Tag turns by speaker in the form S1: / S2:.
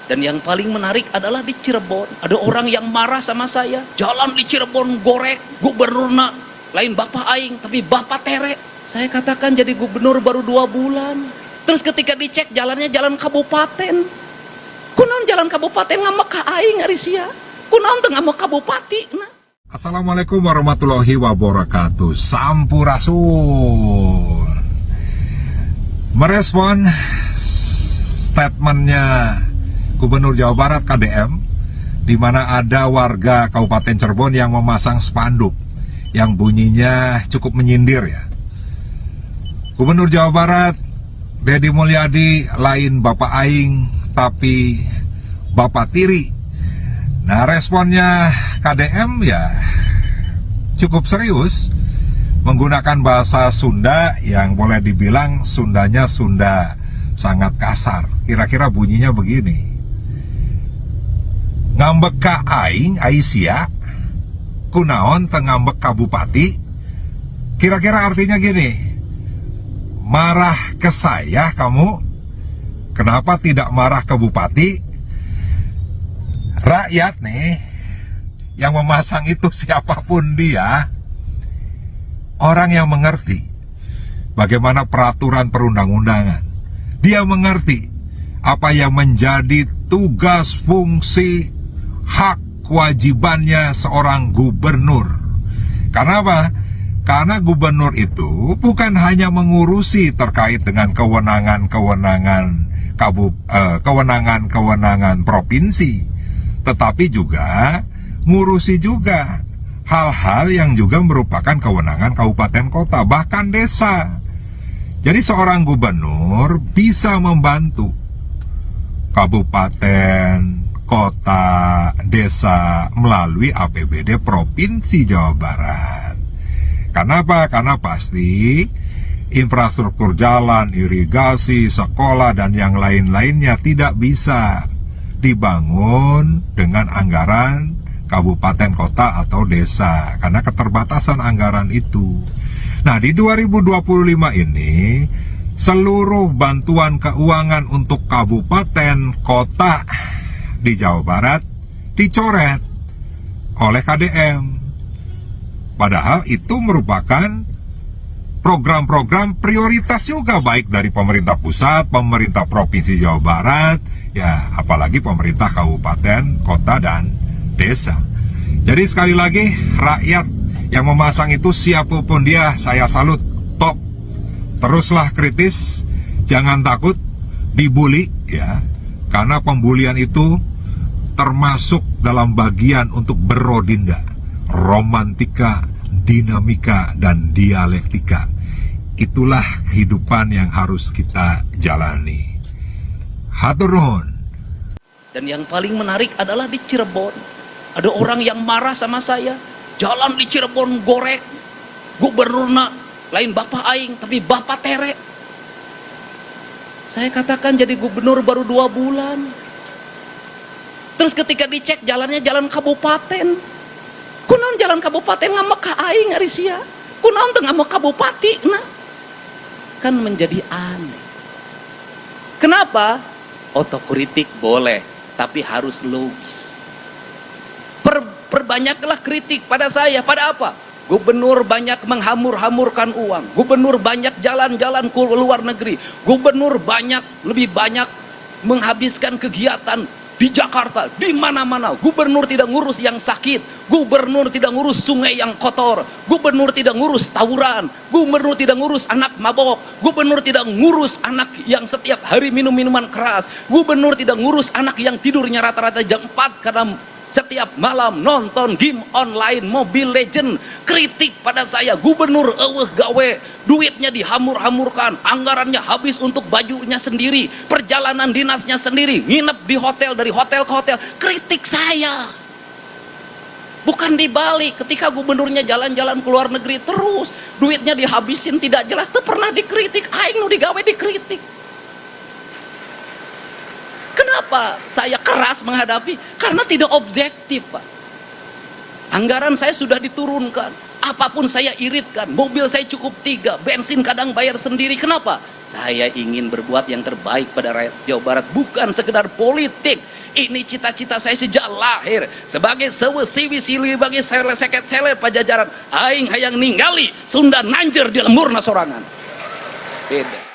S1: Dan yang paling menarik adalah di Cirebon. Ada orang yang marah sama saya. Jalan di Cirebon gorek, gubernurna lain Bapak Aing, tapi Bapak Tere. Saya katakan jadi gubernur baru 2 bulan. Terus ketika dicek jalannya jalan kabupaten. Kunaon jalan kabupaten ngamak ka Aing arisia. Kunaon teu ngamak kabupati. Nah.
S2: Assalamualaikum warahmatullahi wabarakatuh. Sampurasun. Merespon statementnya Gubernur Jawa Barat KDM, di mana ada warga Kabupaten Cirebon yang memasang spanduk yang bunyinya cukup menyindir ya. Gubernur Jawa Barat Deddy Mulyadi lain Bapak Aing tapi Bapak Tiri. Nah, responnya KDM ya cukup serius, menggunakan bahasa Sunda yang boleh dibilang Sundanya Sunda sangat kasar. Kira-kira bunyinya begini: ngambek ka aing Aisyah, kunaon teu ngambek ka bupati. Kira-kira artinya gini: marah ke saya kamu, kenapa tidak marah ke bupati? Rakyat nih yang memasang itu, siapapun dia, orang yang mengerti bagaimana peraturan perundang-undangan. Dia mengerti apa yang menjadi tugas, fungsi, hak, kewajibannya seorang gubernur. Karena apa? Karena gubernur itu bukan hanya mengurusi terkait dengan kewenangan provinsi, tetapi juga ngurusi juga hal-hal yang juga merupakan kewenangan kabupaten kota, bahkan desa. Jadi seorang gubernur bisa membantu kabupaten, kota, desa melalui APBD Provinsi Jawa Barat. Kenapa? Karena pasti infrastruktur jalan, irigasi, sekolah, dan yang lain-lainnya tidak bisa dibangun dengan anggaran kabupaten, kota, atau desa karena keterbatasan anggaran itu. Nah, di 2025 ini seluruh bantuan keuangan untuk kabupaten, kota di Jawa Barat dicoret oleh KDM. Padahal itu merupakan program-program prioritas juga, baik dari pemerintah pusat, pemerintah provinsi Jawa Barat, ya apalagi pemerintah kabupaten, kota, dan desa. Jadi sekali lagi, rakyat yang memasang itu siapapun dia, saya salut, top. Teruslah kritis, jangan takut dibully ya, karena pembulian itu termasuk dalam bagian untuk berodinda, romantika, dinamika, dan dialektika. Itulah kehidupan yang harus kita jalani. Hatur nuhun.
S1: Dan yang paling menarik adalah di Cirebon. Ada orang yang marah sama saya. Jalan di Cirebon gorek, gubernurna lain Bapak Aing, tapi Bapak Tere. Saya katakan jadi gubernur baru 2 bulan. Terus ketika dicek jalannya jalan kabupaten. Kunaon jalan kabupaten ngamak ka Aing arisia. Kunaon teu ngamak kabupati. Nah, kan menjadi aneh. Kenapa? Otokritik boleh, tapi harus logis. Perbanyaklah kritik pada saya. Pada apa? Gubernur banyak menghamur-hamurkan uang. Gubernur banyak jalan-jalan ke luar negeri. Gubernur lebih banyak menghabiskan kegiatan di Jakarta, di mana-mana. Gubernur tidak ngurus yang sakit. Gubernur tidak ngurus sungai yang kotor. Gubernur tidak ngurus tawuran. Gubernur tidak ngurus anak mabok. Gubernur tidak ngurus anak yang setiap hari minum minuman keras. Gubernur tidak ngurus anak yang tidurnya rata-rata jam 4 karena setiap malam nonton game online Mobile Legend. Kritik pada saya, gubernur eueuh gawe, duitnya dihamur-hamurkan, anggarannya habis untuk bajunya sendiri, perjalanan dinasnya sendiri, nginep di hotel, dari hotel ke hotel. Kritik saya. Bukan dibalik, ketika gubernurnya jalan-jalan ke luar negeri terus, duitnya dihabisin tidak jelas, itu pernah dikritik. Aing nu digawe dikritik. Kenapa saya keras menghadapi? Karena tidak objektif, Pak. Anggaran saya sudah diturunkan. Apapun saya iritkan. Mobil saya cukup 3, bensin kadang bayar sendiri. Kenapa? Saya ingin berbuat yang terbaik pada rakyat Jawa Barat, bukan sekedar politik. Ini cita-cita saya sejak lahir. Sebagai sewesi-wisili bagi seket seler pajajaran. Aing hayang ningali Sunda nanjer di lembur sorangan. Beda.